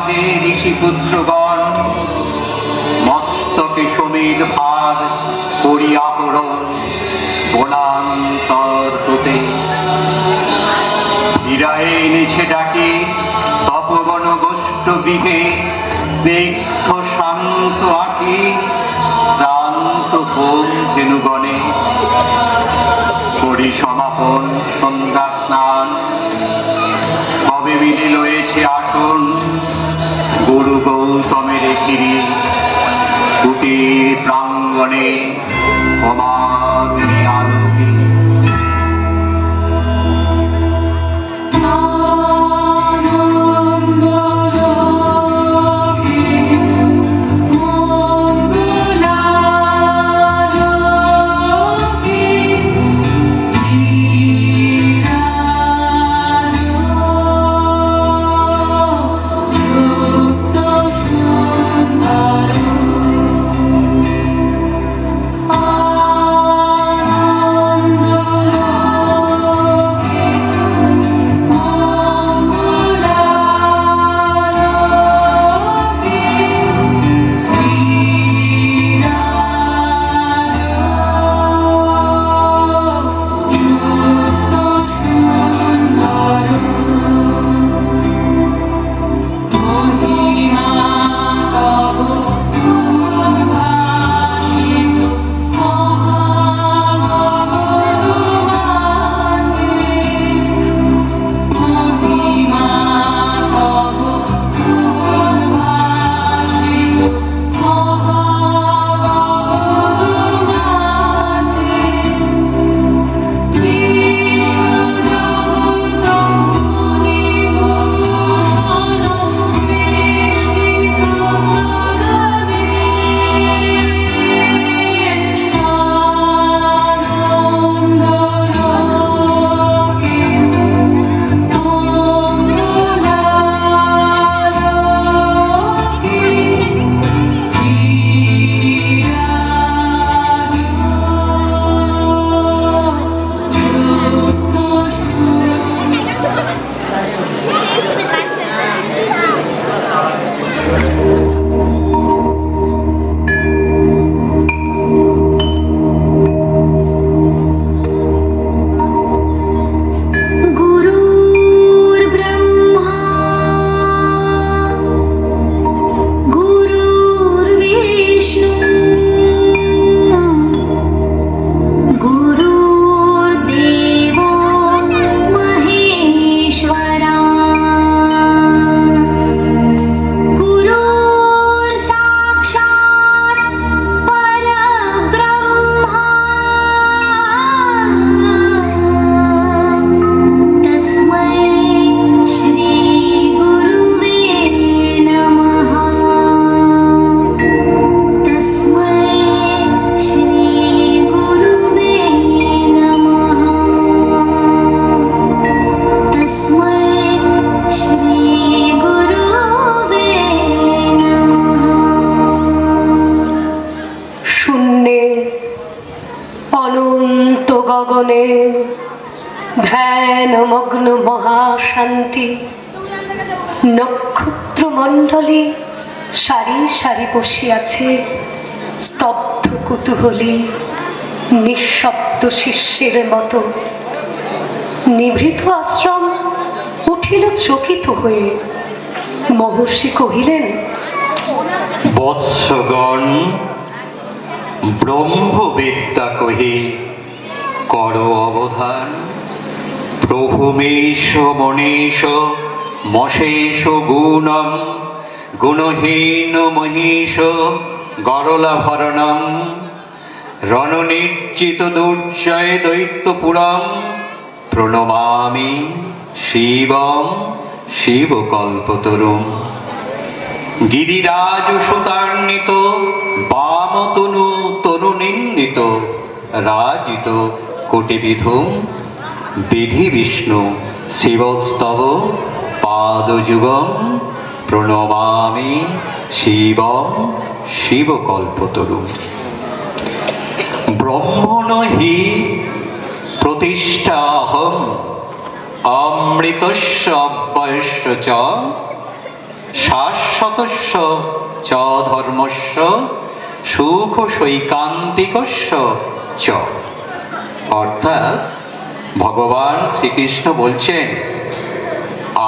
মাঝে ঋষিপুত্রগণ মস্তকে সমীর ভার পরিয়াহরণ বনান্তর হতে হীরায় নিছে ডাকি তপবন গোষ্ঠ গৃহে স্নিগ্ধ শান্ত আঁকি শ্রান্ত ভোম ধেনুগণে করি সমাপন সন্ধ্যা স্নান কবে মিলিল এছে আসন গুরু গৌতমের ঘিরি কুটির প্রাঙ্গণে অমাগ্নি আলোকে গগনে ধ্যানমগ্ন মহাশান্তি নক্ষত্র মণ্ডলী সারি সারি বসিয়াছে স্তব্ধ কুতূহলী নিঃশব্দ শিষ্যের মতো। নিভৃত আশ্রম উঠিল চকিত হয়ে। মহর্ষি কহিলেন, বৎসগণ, ব্রহ্মবিদ্যা কহি কর অবধান। প্রভুমেশ মনীষ মশেষ গুণম গুণহীন মহিষ গরলাভরণম রণনির্জিত দুর্জয় দৈত্যপুরম প্রণমামি শিবম শিবকল্পতরুম। গিরিরাজ সুতান্বিত বামতনু তরুনিন্দিত রাজিত কোটিবিধুম বিধি বিষ্ণু শিবস্তব পাদযুগম প্রণমামি শিবম শিবকল্পতরুম। ব্রহ্মণ হি প্রতিষ্ঠাহম অমৃতস্য অব্যয়স্য চ শাশ্বতস্য চ ধর্মস্য সুখ সৈকান্তিকস্য চ। অর্থাৎ ভগবান শ্রীকৃষ্ণ বলছেন,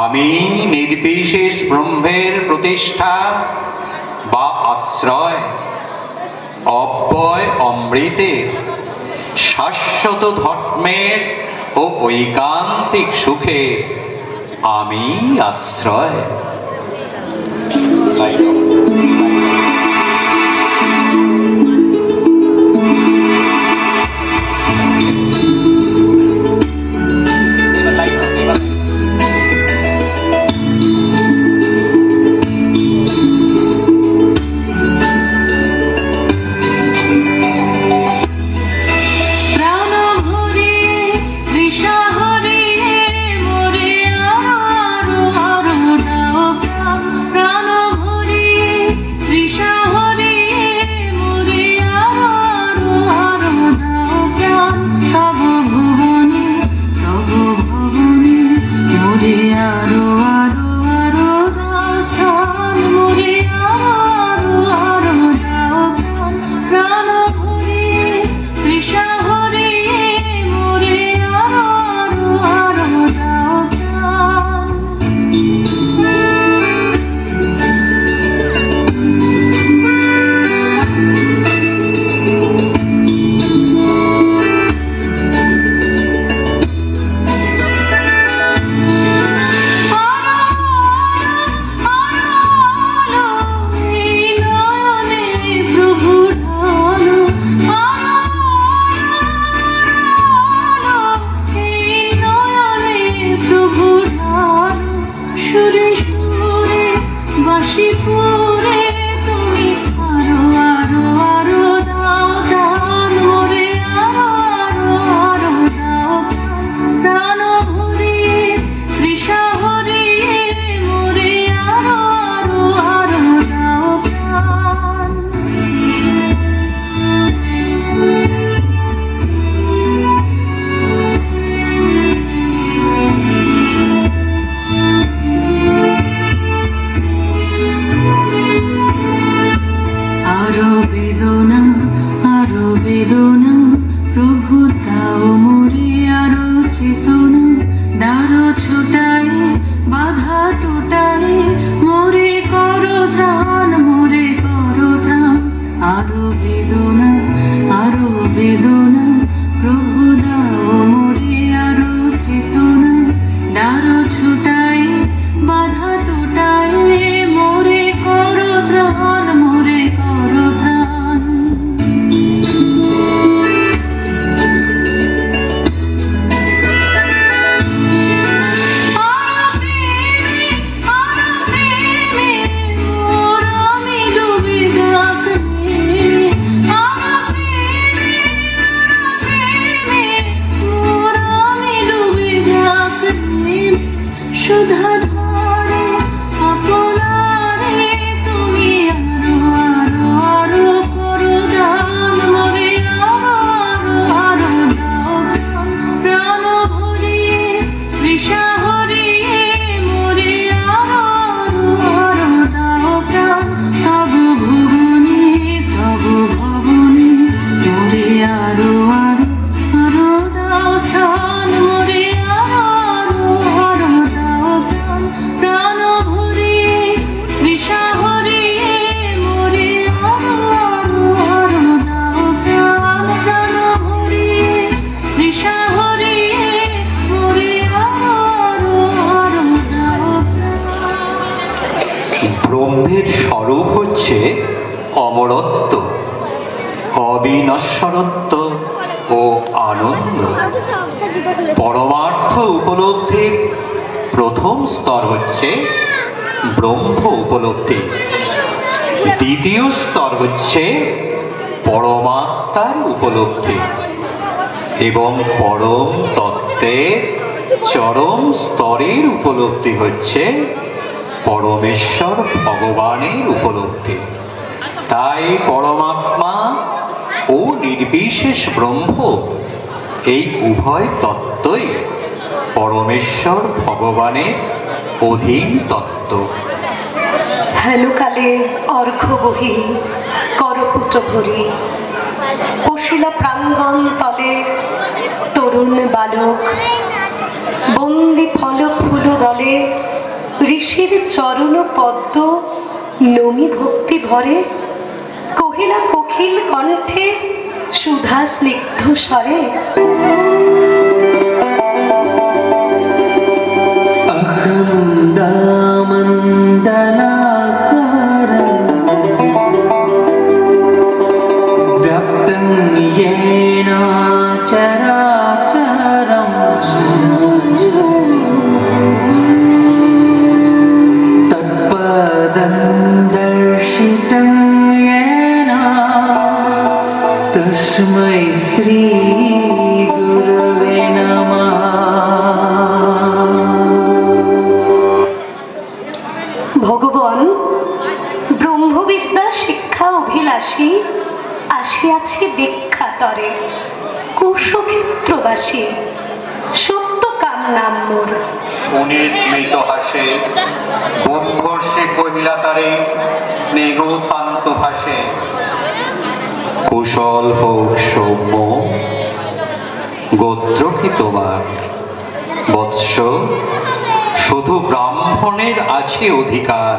আমি নির্বিশেষ ব্রহ্মের প্রতিষ্ঠা বা আশ্রয়, অব্যয় অমৃতের, শাশ্বত ধর্মের ও ঐকান্তিক সুখে আমি আশ্রয়। ব্রহ্মের স্বরূপ হচ্ছে অমরত্ব, অবিনশ্বরত্ব ও আনন্দ। পরমার্থ উপলব্ধির প্রথম স্তর হচ্ছে ব্রহ্ম উপলব্ধি, দ্বিতীয় স্তর হচ্ছে পরমাত্মার উপলব্ধি এবং পরম তত্ত্বের চরম স্তরের উপলব্ধি হচ্ছে পরমেশ্বর ভগবানের উপলব্ধি। তাই পরমাত্মা ও নির্বিশেষ ব্রহ্ম এই উভয় তত্ত্বই পরমেশ্বর ভগবানের অধীন তত্ত্ব। হেনকালে অর্ঘ বহি করপুট ভরি কশিলা প্রাঙ্গণ তলে তরুণ বালক বন্দি ফল ফুল দলে ঋষির চরণ পদ্ম নমি ভক্তি ভরে কহিলা কোকিল কণ্ঠে সুধা স্নিগ্ধ স্বরে व्याप्तं येन चराचरं तत्पदं दर्शितं येन तस्मै श्री गुरवे नमः। ভগবান ব্রহ্মবিদ্যা শিক্ষা অভিলাষী আসিয়াছে দীক্ষাতরে কুশক্ষেত্রবাসী সত্য কাম নাম মোর। উনি স্মিত হাসে বন্ধর্ষে কহিলা তারে স্নেহ শান্ত ভাসে কুশল হোক সৌম্য গোত্র কি তোমার বৎস শুধু ব্রাহ্মণের আছে অধিকার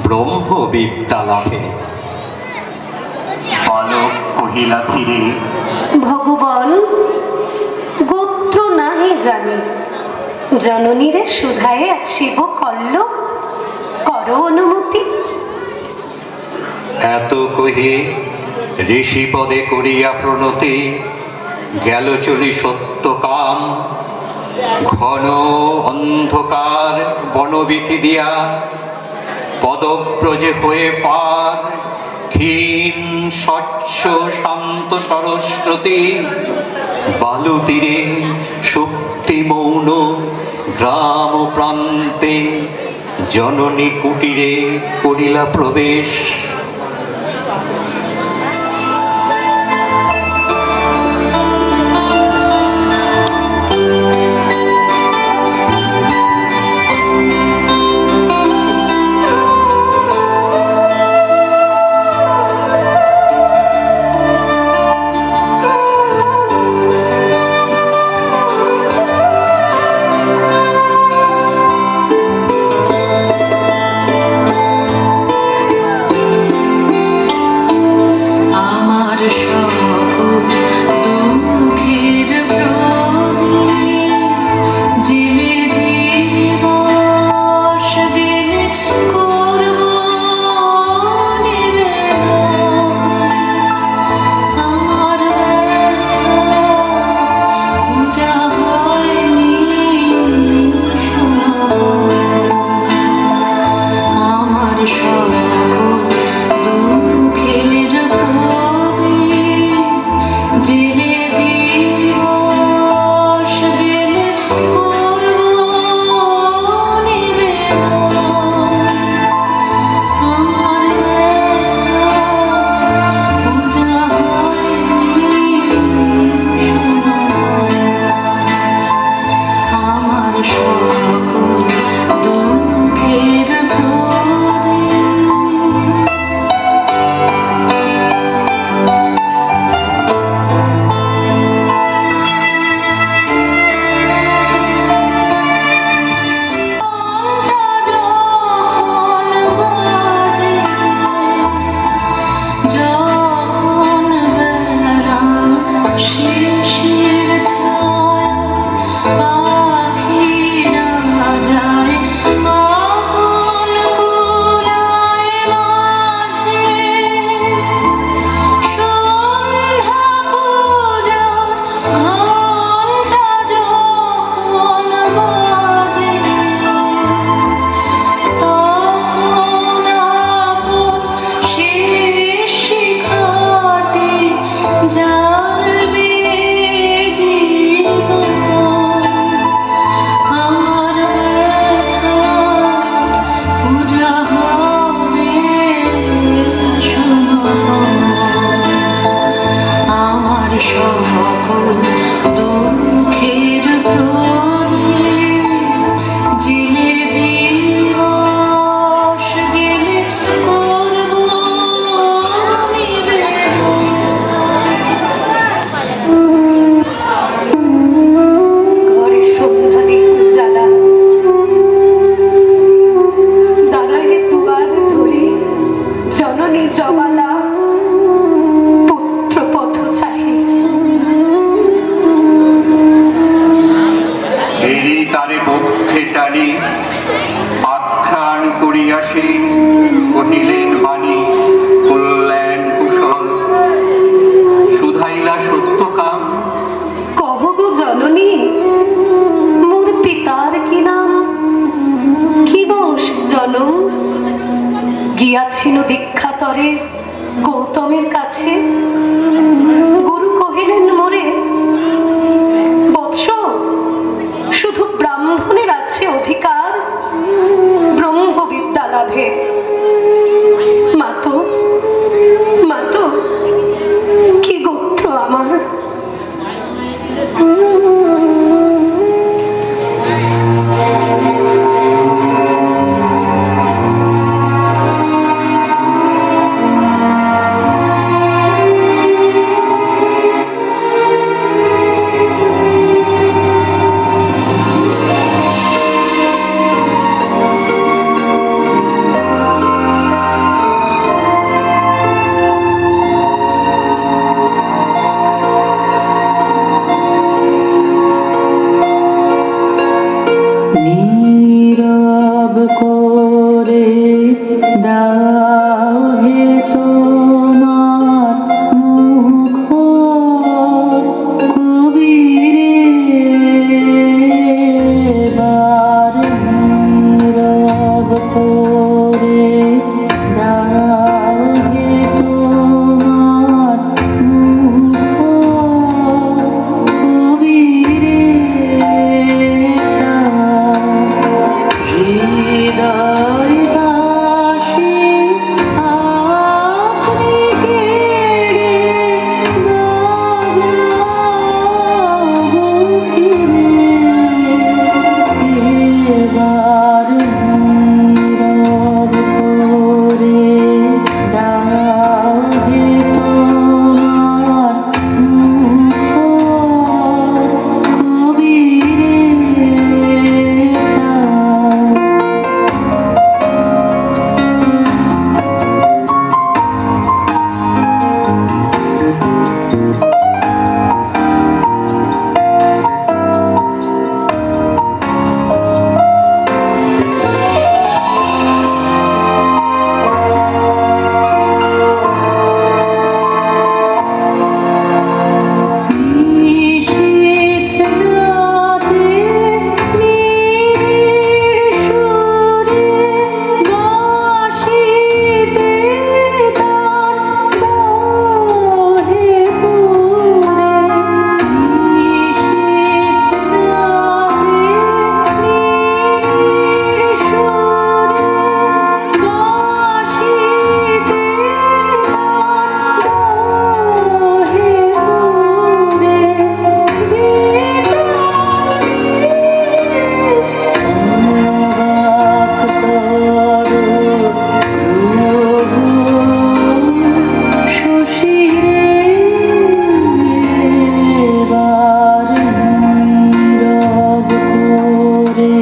ব্রহ্মবিদ্যা লাভে। বালক কহিলা ধীরে ভগবান গোত্র নাহি জানি জননীরে সুধায়ে শিব কল্ল কর অনুমতি। এত কহি ঋষি পদে করিয়া প্রণতি গেল চলি সত্য কাম ঘন অন্ধকার বনবিধি দিয়া পদব্রজে হয়ে পার ক্ষীণ স্বচ্ছ শান্ত সরস্বতী বালু তীরে শক্তি মৌন গ্রাম প্রান্তে জননী কুটিরে করিলা প্রবেশ। গিয়াছিল দীক্ষাতরে গৌতমের কাছে। গুরু কহিলেন মোরে, বৎস, শুধু ব্রাহ্মণের আছে অধিকার ব্রহ্মবিদ্যা লাভে। মাতো, মাতো, কি গোত্র আমার? নীরব করে দাও হে তোমার মুখ কবিরে, বার নীরব করে দাও হে তোমার মুখ কবিরে, হৃদয়বাসী আপনি কেড়ে বাজাও ফিরে, এবার নীরব করে দাও হে তোমার মুখ কবিরে, নিশীথ রাতে নীড় সুরে বাঁশিতে তান দাও হে মোরে, নিশীথ রাতে নীড় সুরে বাঁশিতে তান দাও হে মোরে, যে অবাক করো প্রভু শশীরে, এবার নীরব করে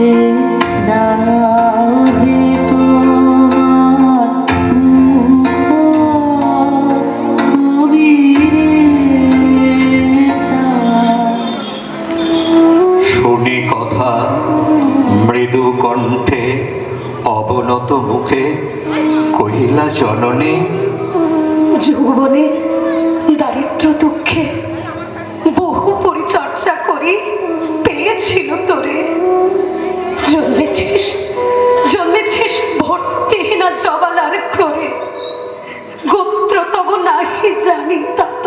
দাও হে তোমার মুখ কবিরে, শুনি কথা মৃদু কণ্ঠে অবনত মুখে কহিলা জননী, যৌবনে দারিদ্র দুঃখে বহু পরিচর্যা করি পেয়েছিল তোরে। জন্মেছিস জন্মেছিস ভর্তিহীনা জবালার ক্রোড়ে, গোত্র তব নাহি জানি তাত।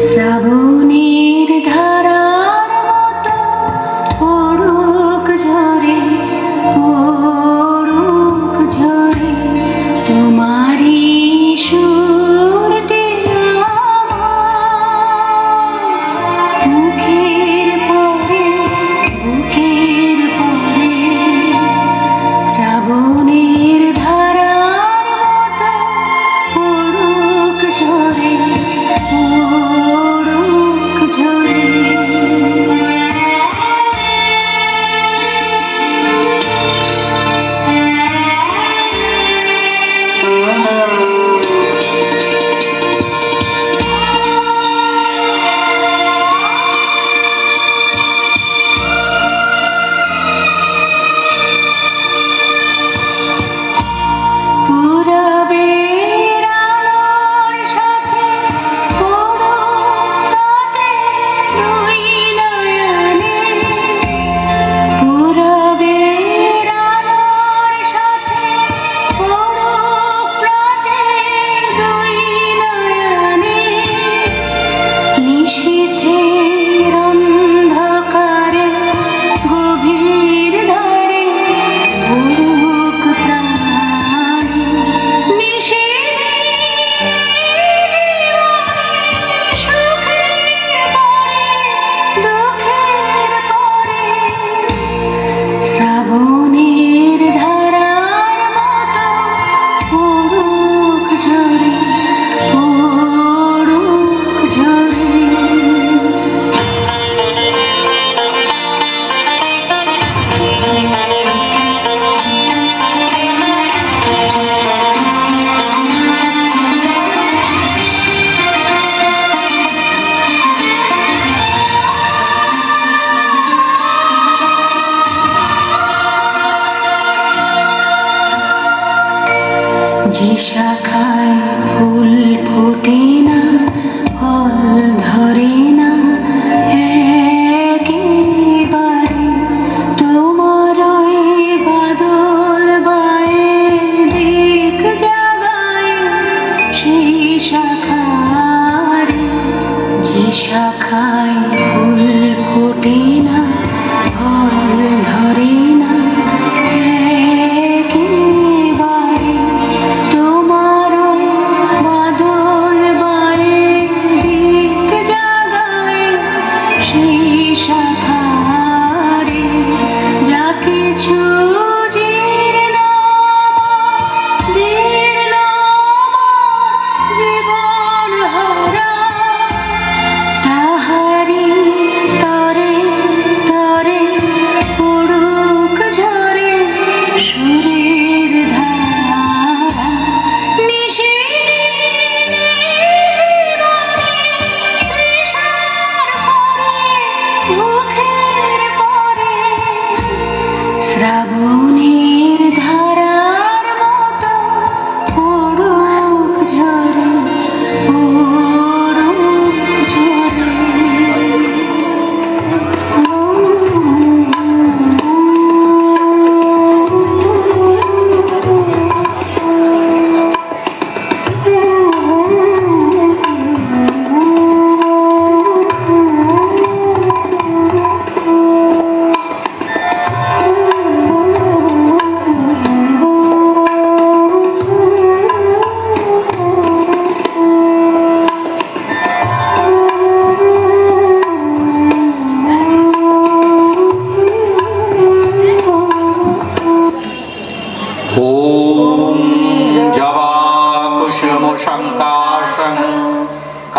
শ্রাবণের ধারার মতো পড়ুক ঝরে, পড়ুক ঝরে, তোমারি সুরটি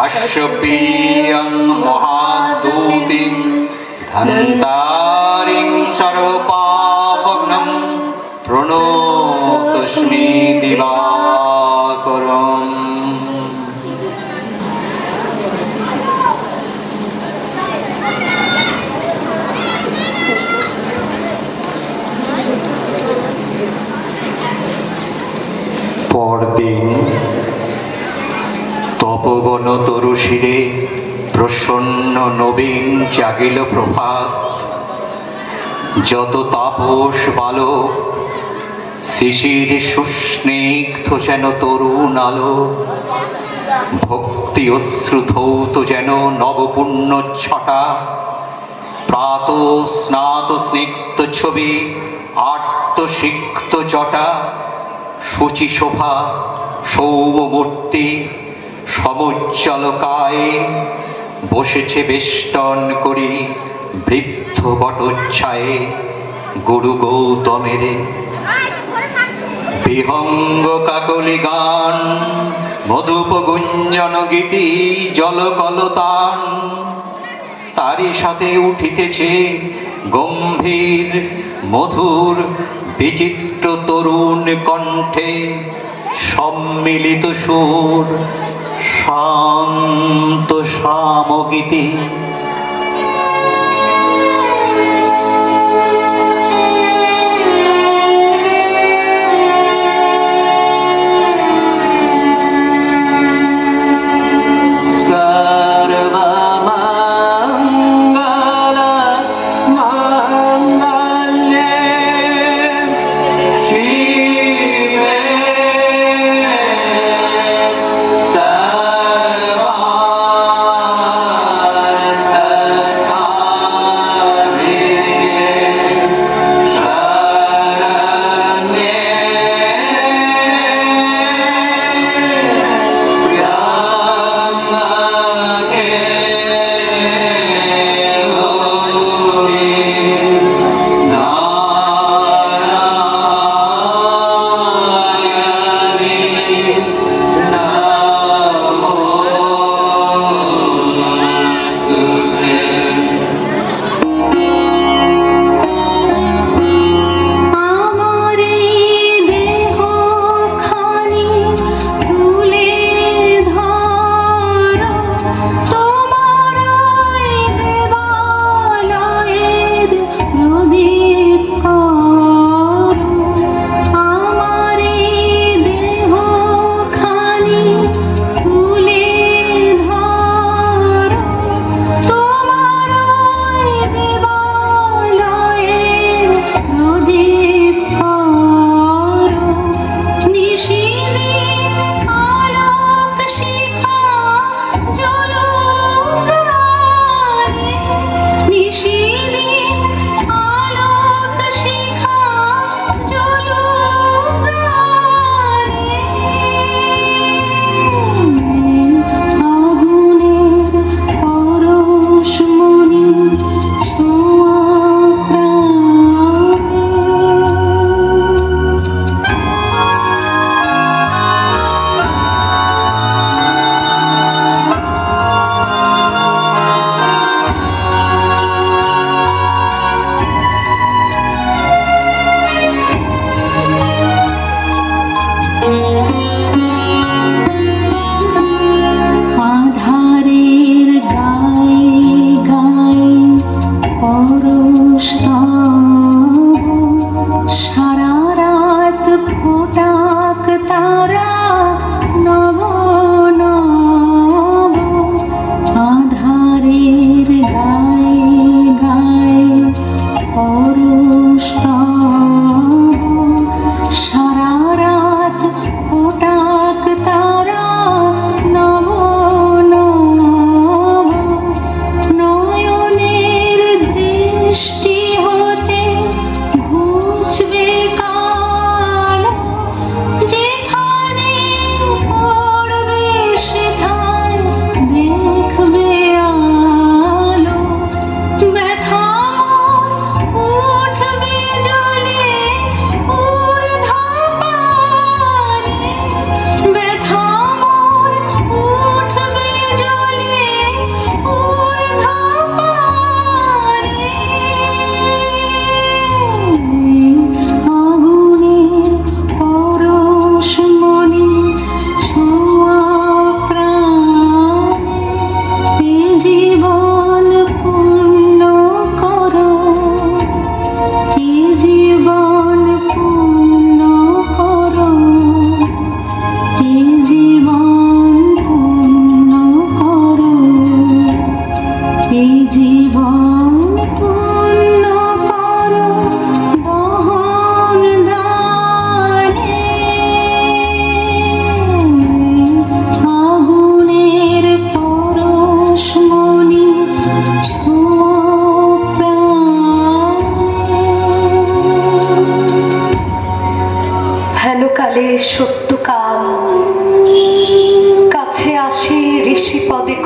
কাশ্যপীয়ং মহাদূতিং ধন্তারিং সর্বপাপগ্নং প্রণতস্মি দিবাকরম। পরদিন তপবন তরুশিরে প্রসন্ন নবীন জাগিল প্রভাত। যত তাপস বালক শিশির সুস্নিগ্ধ যেন তরুণ আলো, ভক্তি অশ্রু ধৌত যেন নবপুণ্য ছটা। প্রাত স্নাত স্নিগ্ধ ছবি আত্মসিক্ত জটা, শুচি শোভা সৌমমূর্তি সমুজ্জ্বল কায়ে বসেছে বেষ্টন করি বৃদ্ধ বটচ্ছায়ে গুরু গৌতমের। বিহঙ্গ কাকলি গান মধুপ গুঞ্জন গীতি জলকলতান, তারই সাথে উঠিতেছে গম্ভীর মধুর বিচিত্র তরুণ কণ্ঠে সম্মিলিত সুর শান্ত সামগীতি।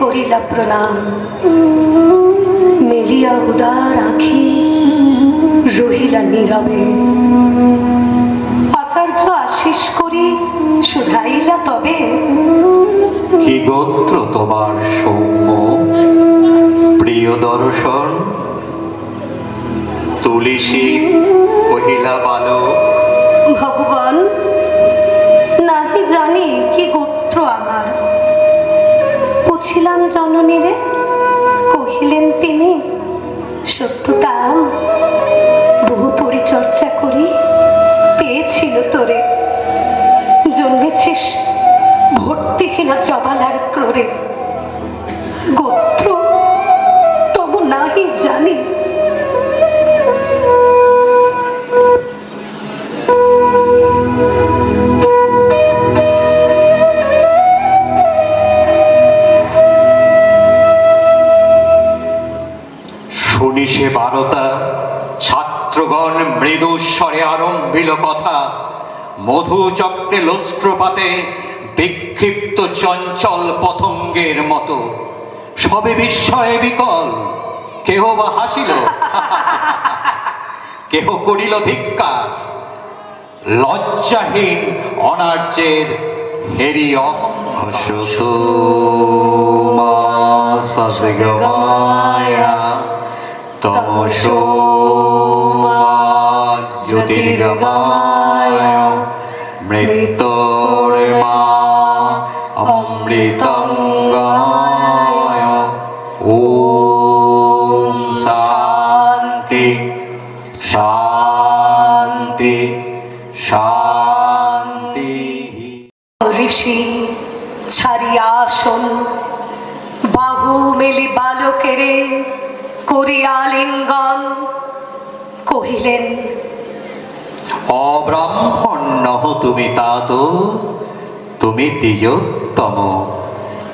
করিলা প্রণাম। মেলিয়া উদার আঁখি রহিলা নীরবে। আচার্য আশিস করি শুধাইলা তবে, কি গোত্র তোমার সৌম্য প্রিয় দর্শন? তুলসী কহিলা বালক, ভগবান নাহি জানি কি গোত্র আমার। পুছিলাম জননীরে, কহিলেন তিনি, সত্যতাম বহু পরিচর্যা করি পেয়েছিল তোরে। জন্মেছিস ভর্তিহীনা জবালার ক্রোরে। গোত্র তবু নাহি জানি। শুনি সে বারতা, ছাত্রগণ মৃদু স্বরে আরম্ভিল কথা। মধুচক্রে লস্ত্রপাতে বিক্ষিপ্ত চঞ্চল পতঙ্গের মতো। সবে বিস্ময়ে বিকল, কেহ বা হাসিল, কেহ করিল ধিক্কার। লজ্জাহীন অনার্যের হেরি অহসত মাসগমায়া তমসো জ্যোতির্গমায় মৃত্যুর্মা অমৃতঙ্গায়। ওম শান্তি শান্তি শান্তি। ঋষি ছাড়িয়া আসন, বাহু মেলি বালকেরে করিয়া লিঙ্গন। কহিলেন, অব্রাহ্মণ নহ তুমি তাত, তুমি দ্বিজোত্তম,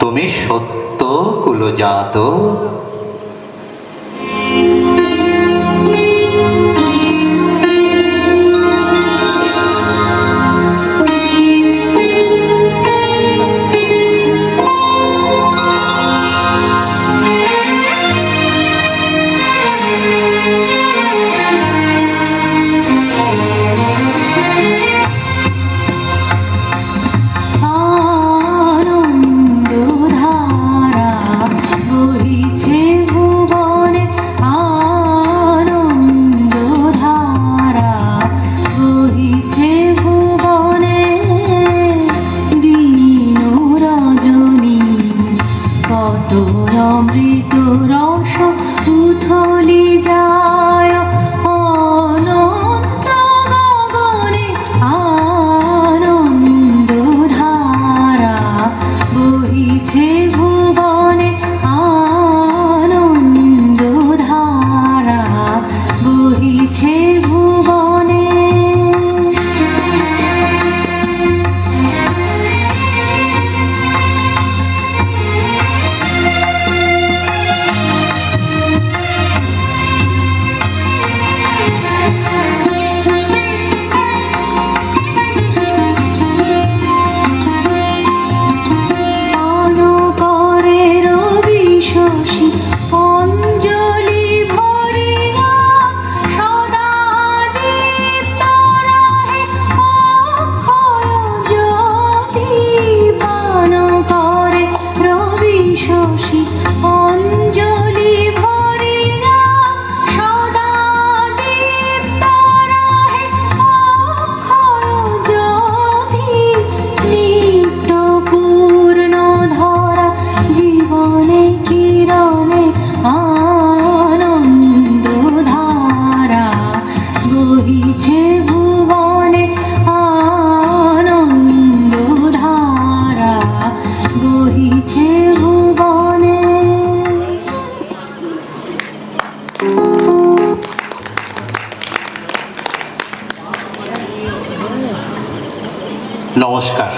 তুমি সত্য কুলজাত। আনন্দধারা বহিছে ভুবনে, আনন্দধারা বহিছে ভুবনে। দিন রজনী কত অমৃত রস উথলি যায় অনন্ত গগনে। আনন্দধারা বহিছে ভুবনে, আনন্দধারা বহিছে ভুবনে। অনকরের বিশ্বসী অঞ্জলি ভরিয়া সদা দীপ্ত রহে অক্ষয় জ্যোতি। পান করে রবি শশী অঞ্জলি ভরিয়া সদা দীপ্ত রহে অক্ষয় জ্যোতি। নিত্য পূর্ণ ধরা জীবনে কিরণে আনন্দধারা বহিছে ভুবনে, আনন্দধারা বহিছে ভুবনে। নমস্কার।